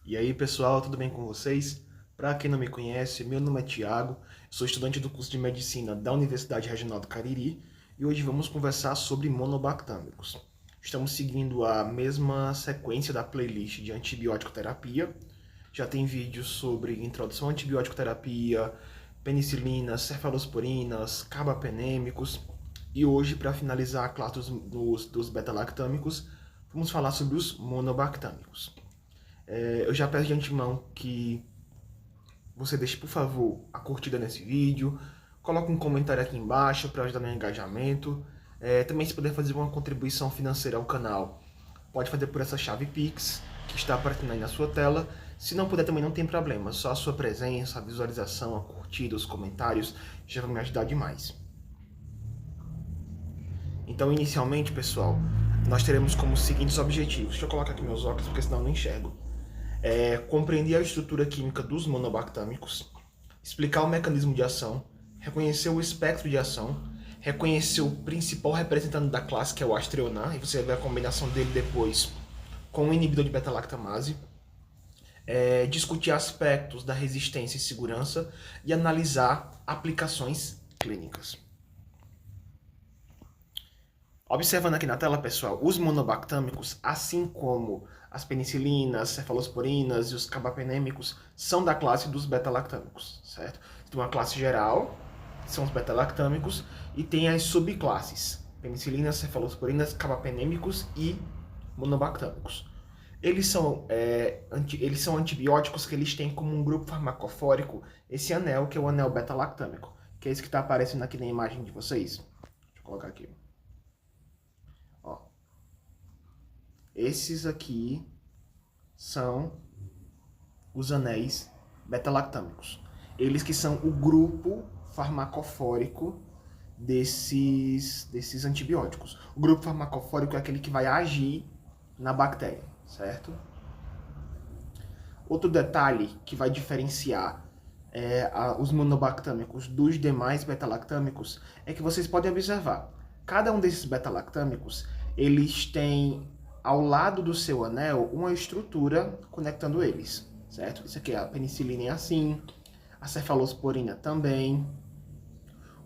E aí pessoal, tudo bem com vocês? Para quem não me conhece, meu nome é Thiago, sou estudante do curso de Medicina da Universidade Regional do Cariri e hoje vamos conversar sobre monobactâmicos. Estamos seguindo a mesma sequência da playlist de antibiótico terapia. Já tem vídeos sobre introdução à antibiótico terapia, penicilinas, cefalosporinas, carbapenêmicos e hoje, para finalizar a classe dos beta-lactâmicos, vamos falar sobre os monobactâmicos. Eu já peço de antemão que você deixe, por favor, a curtida nesse vídeo, coloque um comentário aqui embaixo para ajudar no engajamento. Também, se puder fazer uma contribuição financeira ao canal, pode fazer por essa chave Pix, que está aparecendo aí na sua tela. Se não puder, também não tem problema, só a sua presença, a visualização, a curtida, os comentários já vão me ajudar demais. Então, inicialmente, pessoal, nós teremos como seguintes objetivos. Deixa eu colocar aqui meus óculos, porque senão eu não enxergo. Compreender a estrutura química dos monobactâmicos, explicar o mecanismo de ação, reconhecer o espectro de ação, reconhecer o principal representante da classe, que é o Astreonar, e você vai ver a combinação dele depois com o inibidor de beta-lactamase, discutir aspectos da resistência e segurança e analisar aplicações clínicas. Observando aqui na tela, pessoal, os monobactâmicos, assim como as penicilinas, cefalosporinas e os carbapenêmicos, são da classe dos beta-lactâmicos, certo? Tem uma classe geral, que são os beta-lactâmicos, e tem as subclasses, penicilinas, cefalosporinas, carbapenêmicos e monobactâmicos. Eles são antibióticos que eles têm como um grupo farmacofórico esse anel, que é o anel beta-lactâmico, que é esse que está aparecendo aqui na imagem de vocês. Deixa eu colocar aqui. Esses aqui são os anéis beta-lactâmicos. Eles que são o grupo farmacofórico desses antibióticos. O grupo farmacofórico é aquele que vai agir na bactéria, certo? Outro detalhe que vai diferenciar os monobactâmicos dos demais beta-lactâmicos é que vocês podem observar, cada um desses beta-lactâmicos, eles têm ao lado do seu anel uma estrutura conectando eles, certo? Isso aqui, a penicilina é assim, a cefalosporina também,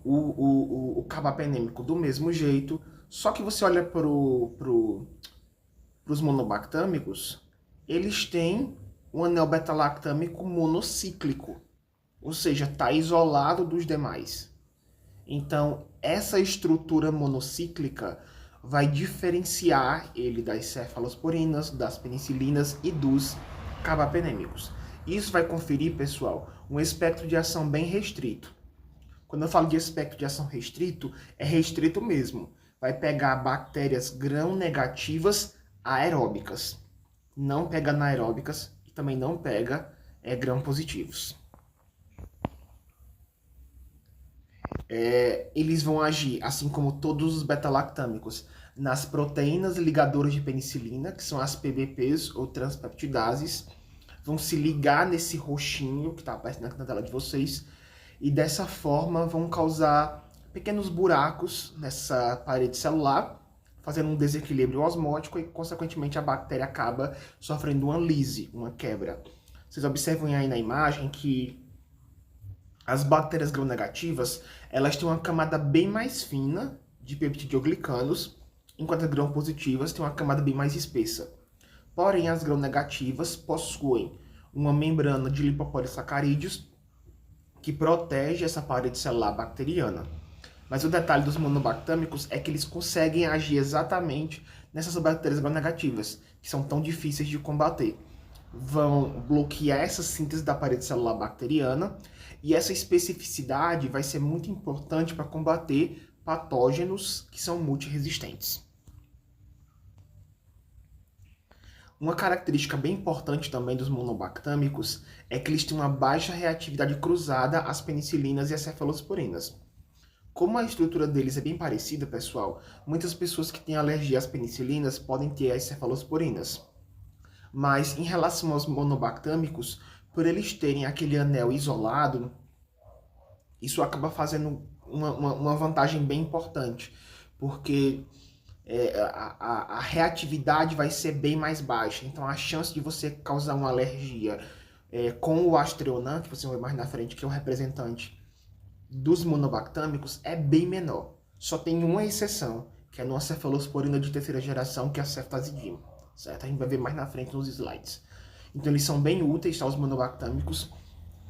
o carbapenêmico do mesmo jeito, só que você olha para os monobactâmicos, eles têm um anel beta-lactâmico monocíclico, ou seja, está isolado dos demais. Então, essa estrutura monocíclica vai diferenciar ele das cefalosporinas, das penicilinas e dos carbapenêmicos. Isso vai conferir, pessoal, um espectro de ação bem restrito. Quando eu falo de espectro de ação restrito, é restrito mesmo. Vai pegar bactérias gram-negativas aeróbicas. Não pega anaeróbicas e também não pega gram-positivos. Eles vão agir, assim como todos os beta-lactâmicos, nas proteínas ligadoras de penicilina, que são as PBPs ou transpeptidases, vão se ligar nesse roxinho que está aparecendo aqui na tela de vocês, e dessa forma vão causar pequenos buracos nessa parede celular, fazendo um desequilíbrio osmótico e, consequentemente, a bactéria acaba sofrendo uma lise, uma quebra. Vocês observam aí na imagem que as bactérias gram-negativas, elas têm uma camada bem mais fina de peptidoglicanos, enquanto as gram-positivas têm uma camada bem mais espessa. Porém, as gram-negativas possuem uma membrana de lipopolissacarídeos que protege essa parede celular bacteriana. Mas o detalhe dos monobactâmicos é que eles conseguem agir exatamente nessas bactérias gram-negativas, que são tão difíceis de combater. Vão bloquear essa síntese da parede celular bacteriana, e essa especificidade vai ser muito importante para combater patógenos que são multiresistentes. Uma característica bem importante também dos monobactâmicos é que eles têm uma baixa reatividade cruzada às penicilinas e às cefalosporinas. Como a estrutura deles é bem parecida, pessoal, muitas pessoas que têm alergia às penicilinas podem ter as cefalosporinas. Mas em relação aos monobactâmicos, por eles terem aquele anel isolado, isso acaba fazendo uma vantagem bem importante, porque a reatividade vai ser bem mais baixa. Então a chance de você causar uma alergia com o Aztreonam, que você vai ver mais na frente, que é o representante dos monobactâmicos, é bem menor. Só tem uma exceção, que é a cefalosporina de terceira geração, que é a ceftazidime, certo? A gente vai ver mais na frente nos slides. Então eles são bem úteis, tá, os monobactâmicos,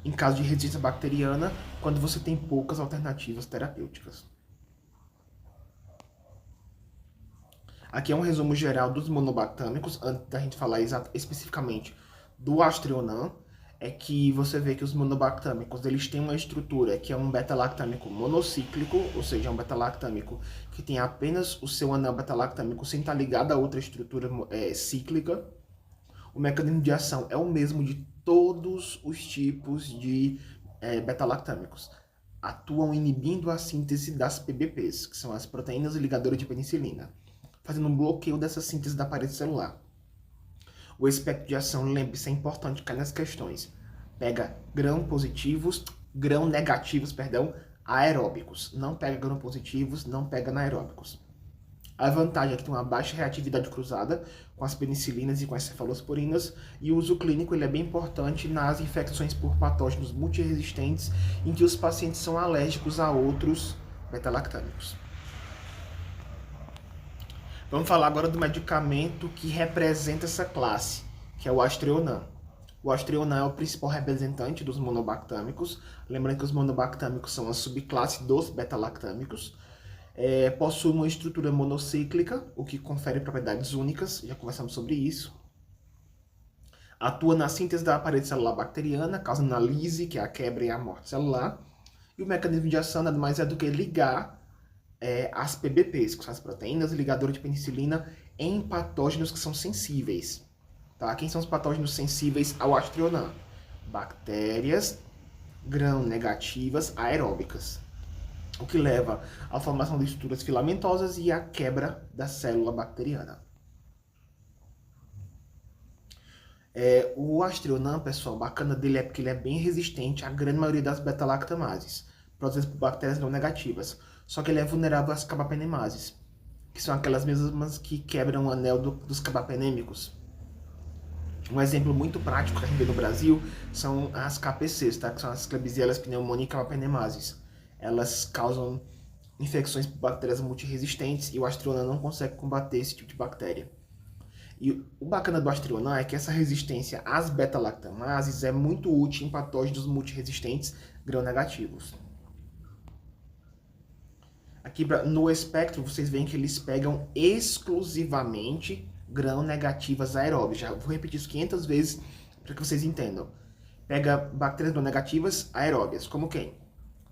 em caso de resistência bacteriana, quando você tem poucas alternativas terapêuticas. Aqui é um resumo geral dos monobactâmicos, antes da gente falar especificamente do Aztreonam, é que você vê que os monobactâmicos eles têm uma estrutura que é um beta-lactâmico monocíclico, ou seja, um beta-lactâmico que tem apenas o seu anel beta-lactâmico sem estar ligado a outra estrutura cíclica. O mecanismo de ação é o mesmo de todos os tipos de beta-lactâmicos. Atuam inibindo a síntese das PBPs, que são as proteínas ligadoras de penicilina, fazendo um bloqueio dessa síntese da parede celular. O espectro de ação, lembre-se, é importante cair nas questões. Pega grão negativos, aeróbicos. Não pega grão positivos, não pega anaeróbicos. A vantagem é que tem uma baixa reatividade cruzada com as penicilinas e com as cefalosporinas, e o uso clínico ele é bem importante nas infecções por patógenos multiresistentes em que os pacientes são alérgicos a outros beta-lactâmicos. Vamos falar agora do medicamento que representa essa classe, que é o Aztreonam. O Aztreonam é o principal representante dos monobactâmicos. Lembrando que os monobactâmicos são a subclasse dos beta-lactâmicos. Possui uma estrutura monocíclica, o que confere propriedades únicas, já conversamos sobre isso. Atua na síntese da parede celular bacteriana, causando a lise, que é a quebra e a morte celular. E o mecanismo de ação nada mais é do que ligar as PBPs, que são as proteínas ligadoras de penicilina, em patógenos que são sensíveis. Tá? Quem são os patógenos sensíveis ao Aztreonam? Bactérias gram-negativas aeróbicas, o que leva à formação de estruturas filamentosas e à quebra da célula bacteriana. O Aztreonam, pessoal, bacana dele é porque ele é bem resistente à grande maioria das beta-lactamases, produzidas por bactérias gram-negativas. Só que ele é vulnerável às carbapenemases, que são aquelas mesmas que quebram o anel dos carbapenêmicos. Um exemplo muito prático que a gente vê no Brasil são as KPCs, tá? Que são as Klebsiella pneumoniae carbapenemases. Elas causam infecções por bactérias multiresistentes e o Aztreonam não consegue combater esse tipo de bactéria. E o bacana do Aztreonam é que essa resistência às beta-lactamases é muito útil em patógenos multiresistentes gram-negativos. Aqui no espectro vocês veem que eles pegam exclusivamente gram-negativas aeróbias. Já vou repetir isso 500 vezes para que vocês entendam. Pega bactérias gram-negativas aeróbias, como quem?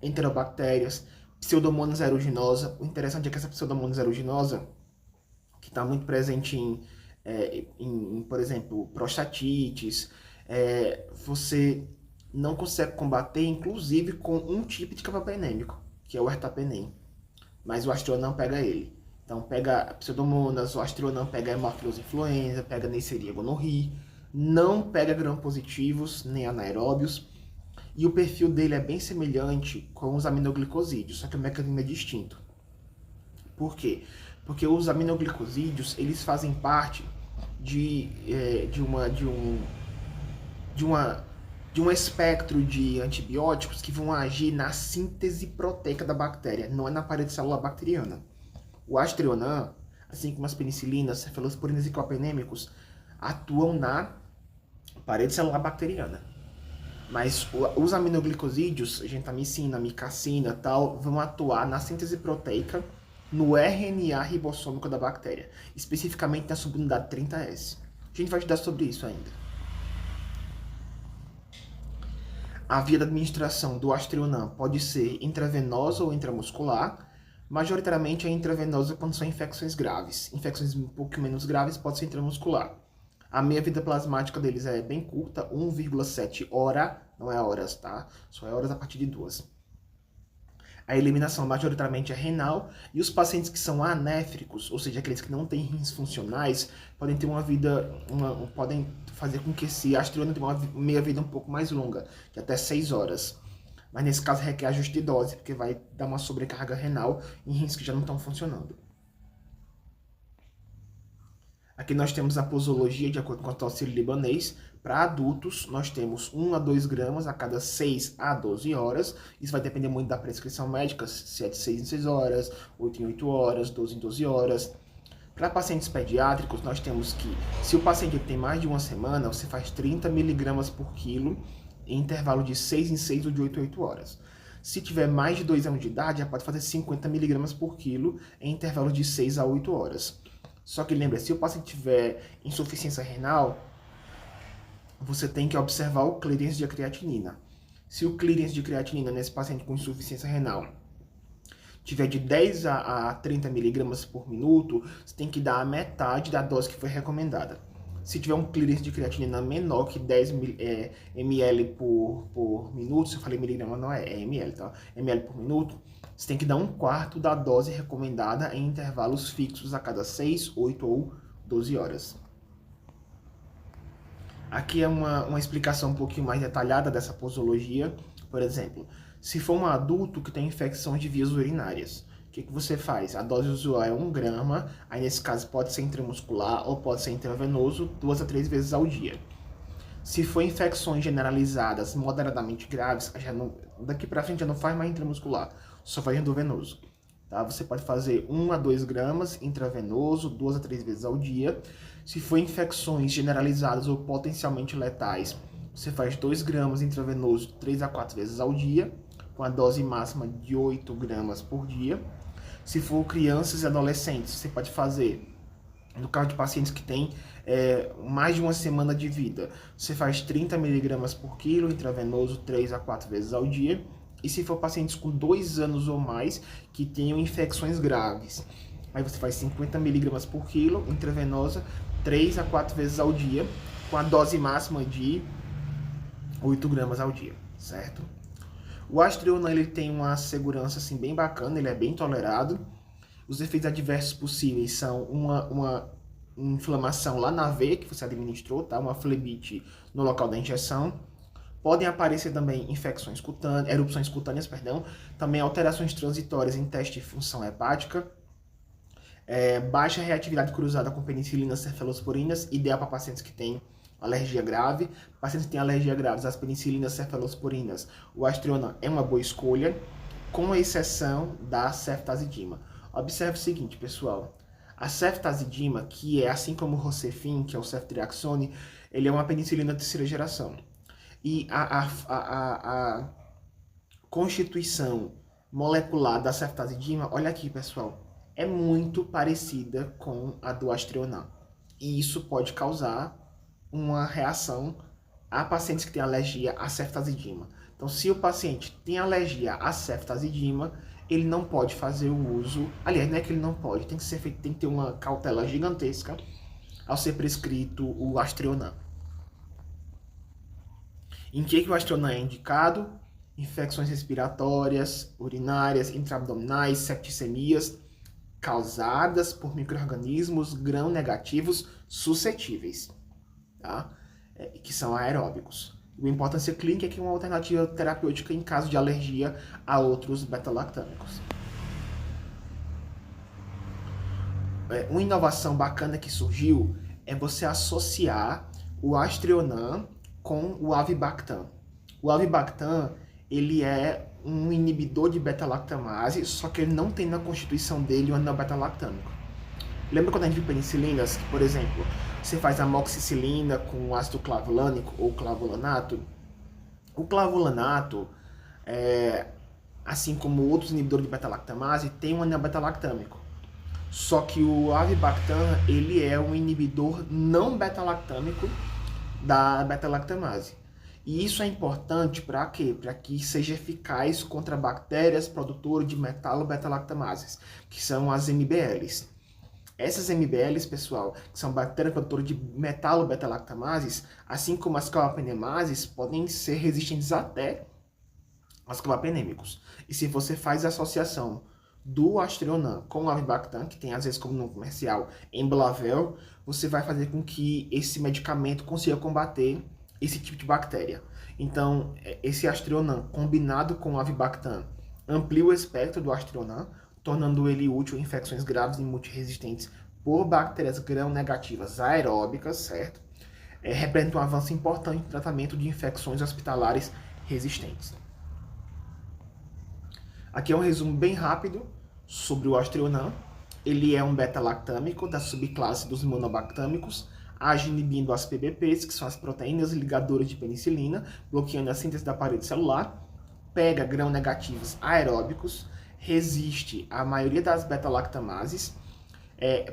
Enterobactérias, Pseudomonas aeruginosa. O interessante é que essa Pseudomonas aeruginosa, que está muito presente em, por exemplo, prostatites, você não consegue combater, inclusive, com um tipo de carbapenêmico, que é o ertapenem. Mas o Aztreonam pega ele. Então pega Pseudomonas, o Aztreonam pega Haemophilus influenza, pega Neisseria gonorrhoeae, não pega gram-positivos nem anaeróbios. E o perfil dele é bem semelhante com os aminoglicosídeos, só que o mecanismo é distinto. Por quê? Porque os aminoglicosídeos, eles fazem parte de um espectro de antibióticos que vão agir na síntese proteica da bactéria, não é na parede celular bacteriana. O Aztreonam, assim como as penicilinas, cefalosporinas e clopenêmicos, atuam na parede celular bacteriana. Mas os aminoglicosídeos, gentamicina, micacina e tal, vão atuar na síntese proteica no RNA ribossômico da bactéria, especificamente na subunidade 30S. A gente vai estudar sobre isso ainda. A via de administração do Aztreonam pode ser intravenosa ou intramuscular. Majoritariamente é intravenosa quando são infecções graves. Infecções um pouco menos graves pode ser intramuscular. A meia-vida plasmática deles é bem curta, 1,7 hora, não é horas, tá? Só é horas a partir de 2. A eliminação majoritariamente é renal e os pacientes que são anéfricos, ou seja, aqueles que não têm rins funcionais, podem ter podem fazer com que esse Aztreonam tenha uma meia-vida um pouco mais longa, de até 6 horas. Mas nesse caso requer ajuste de dose, porque vai dar uma sobrecarga renal em rins que já não estão funcionando. Aqui nós temos a posologia de acordo com o auxílio libanês. Para adultos, nós temos 1 a 2 gramas a cada 6 a 12 horas. Isso vai depender muito da prescrição médica, se é de 6 em 6 horas, 8 em 8 horas, 12 em 12 horas. Para pacientes pediátricos, nós temos que, se o paciente tem mais de uma semana, você faz 30 miligramas por quilo em intervalo de 6 em 6 ou de 8 em 8 horas. Se tiver mais de 2 anos de idade, já pode fazer 50 miligramas por quilo em intervalo de 6 a 8 horas. Só que lembra, se o paciente tiver insuficiência renal, você tem que observar o clearance de creatinina. Se o clearance de creatinina nesse paciente com insuficiência renal tiver de 10 a 30 miligramas por minuto, você tem que dar a metade da dose que foi recomendada. Se tiver um clearance de creatinina menor que 10 ml por minuto, se eu falei miligrama não é ml, tá? ml por minuto, você tem que dar 1/4 da dose recomendada em intervalos fixos a cada 6, 8 ou 12 horas. Aqui é uma explicação um pouquinho mais detalhada dessa posologia. Por exemplo, se for um adulto que tem infecção de vias urinárias, o que você faz? A dose usual é 1 grama, aí nesse caso pode ser intramuscular ou pode ser intravenoso, 2 a 3 vezes ao dia. Se for infecções generalizadas moderadamente graves, daqui para frente já não faz mais intramuscular, só faz endovenoso. Tá? Você pode fazer 1 a 2 gramas intravenoso, 2 a 3 vezes ao dia. Se for infecções generalizadas ou potencialmente letais, você faz 2 gramas intravenoso 3 a 4 vezes ao dia, com a dose máxima de 8 gramas por dia. Se for crianças e adolescentes, você pode fazer, no caso de pacientes que têm mais de uma semana de vida, você faz 30 miligramas por quilo intravenoso 3 a 4 vezes ao dia. E se for pacientes com 2 anos ou mais que tenham infecções graves, aí você faz 50 miligramas por quilo intravenosa 3 a 4 vezes ao dia, com a dose máxima de 8 gramas ao dia, certo? O Astriona, ele tem uma segurança assim, bem bacana, ele é bem tolerado. Os efeitos adversos possíveis são uma inflamação lá na veia que você administrou, tá? Uma flebite no local da injeção. Podem aparecer também infecções cutâneas, erupções cutâneas, perdão, também alterações transitórias em teste de função hepática, baixa reatividade cruzada com penicilinas cefalosporinas, ideal para pacientes que têm alergia grave. Pacientes que têm alergia grave às penicilinas cefalosporinas, o Astriona é uma boa escolha, com exceção da ceftazidima. Observe o seguinte, pessoal, a ceftazidima, que é assim como o Rocefin, que é o ceftriaxone, ele é uma penicilina de terceira geração. E a constituição molecular da ceftazidima, olha aqui, pessoal, é muito parecida com a do Astriona. E isso pode causar uma reação a pacientes que têm alergia à ceftazidima. Então, se o paciente tem alergia à ceftazidima, ele não pode fazer o uso. Aliás, não é que ele não pode, tem que ter uma cautela gigantesca ao ser prescrito o Astriona. Em que o Astriona é indicado? Infecções respiratórias, urinárias, intraabdominais, septicemias causadas por micro-organismos gram-negativos suscetíveis, tá? Que são aeróbicos. A importância clínica é que é uma alternativa terapêutica em caso de alergia a outros beta-lactâmicos. Uma inovação bacana que surgiu é você associar o Astriona com o Avibactam. O Avibactam, ele é um inibidor de beta-lactamase, só que ele não tem na constituição dele o anel beta-lactâmico. Lembra quando a gente viu penicilinas, que, por exemplo, você faz amoxicilina com ácido clavulânico ou clavulanato? O clavulanato, assim como outros inibidores de beta-lactamase, tem um anel beta-lactâmico. Só que o Avibactam, ele é um inibidor não beta-lactâmico da beta-lactamase. E isso é importante para quê? Para que seja eficaz contra bactérias produtoras de metalo-beta-lactamases, que são as MBLs. Essas MBLs, pessoal, que são bactérias produtoras de metalo-beta-lactamases, assim como as carbapenemases, podem ser resistentes até aos carbapenêmicos. E se você faz a associação do Astriona com o Avibactam, que tem às vezes como nome comercial Emblavel, você vai fazer com que esse medicamento consiga combater esse tipo de bactéria. Então, esse Astriona combinado com o Avibactam amplia o espectro do Astriona, tornando ele útil em infecções graves e multiresistentes por bactérias gram-negativas aeróbicas, certo? Representa um avanço importante no tratamento de infecções hospitalares resistentes. Aqui é um resumo bem rápido sobre o Aztreonam. Ele é um beta-lactâmico da subclasse dos monobactâmicos, age inibindo as PBPs, que são as proteínas ligadoras de penicilina, bloqueando a síntese da parede celular, pega gram-negativos aeróbicos, resiste à maioria das beta-lactamases,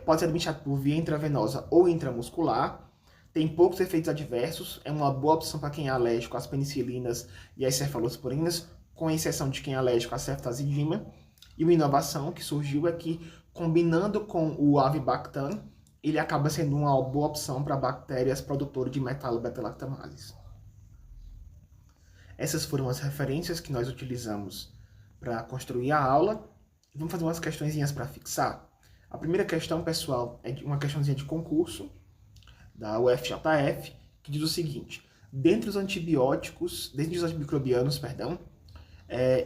pode ser administrado por via intravenosa ou intramuscular, tem poucos efeitos adversos, é uma boa opção para quem é alérgico às penicilinas e às cefalosporinas, com exceção de quem é alérgico à ceftazidima. E uma inovação que surgiu é que, combinando com o avibactam, ele acaba sendo uma boa opção para bactérias produtoras de metalobeta-lactamases. Essas foram as referências que nós utilizamos para construir a aula. Vamos fazer umas questõezinhas para fixar. A primeira questão, pessoal, é uma questãozinha de concurso da UFJF, que diz o seguinte: dentre os antimicrobianos,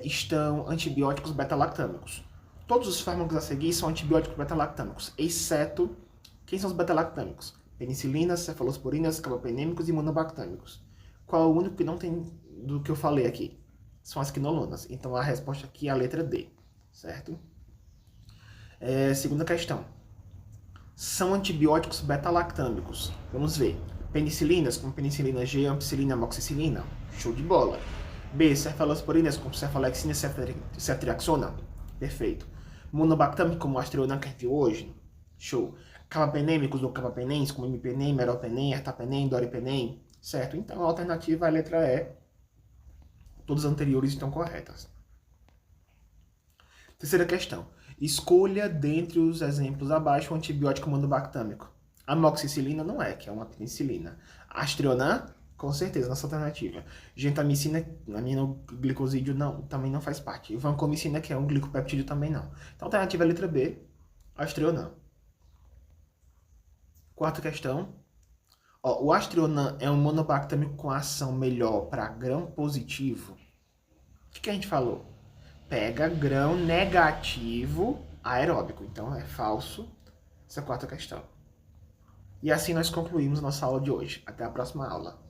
estão antibióticos beta-lactâmicos. Todos os fármacos a seguir são antibióticos beta-lactâmicos, exceto quem são os beta-lactâmicos? Penicilinas, cefalosporinas, carbapenêmicos e monobactâmicos. Qual é o único que não tem do que eu falei aqui? São as quinolonas. Então a resposta aqui é a letra D, certo? Segunda questão. São antibióticos beta-lactâmicos. Vamos ver. Penicilinas, como penicilina G, ampicilina, amoxicilina. Show de bola. B, cefalosporinas, como cefalexina e ceftriaxona. Perfeito. Monobactâmico, como o Aztreonam que a gente viu hoje. Show. Carbapenêmicos ou carbapenems, como imipenem, meropenem, ertapenem, doripenem. Certo? Então a alternativa é a letra E. Todas as anteriores estão corretas. Terceira questão. Escolha dentre os exemplos abaixo o antibiótico monobactâmico. Amoxicilina não é, que é uma penicilina. Aztreonam, com certeza, nossa alternativa. Gentamicina, aminoglicosídeo, não, também não faz parte. Vancomicina, que é um glicopeptídeo, também não. Então a alternativa é a letra B, Aztreonam. Quarta questão. O Aztreonam é um monobactâmico com ação melhor para grão positivo. O que a gente falou? Pega grão negativo aeróbico. Então é falso essa quarta questão. E assim nós concluímos nossa aula de hoje. Até a próxima aula.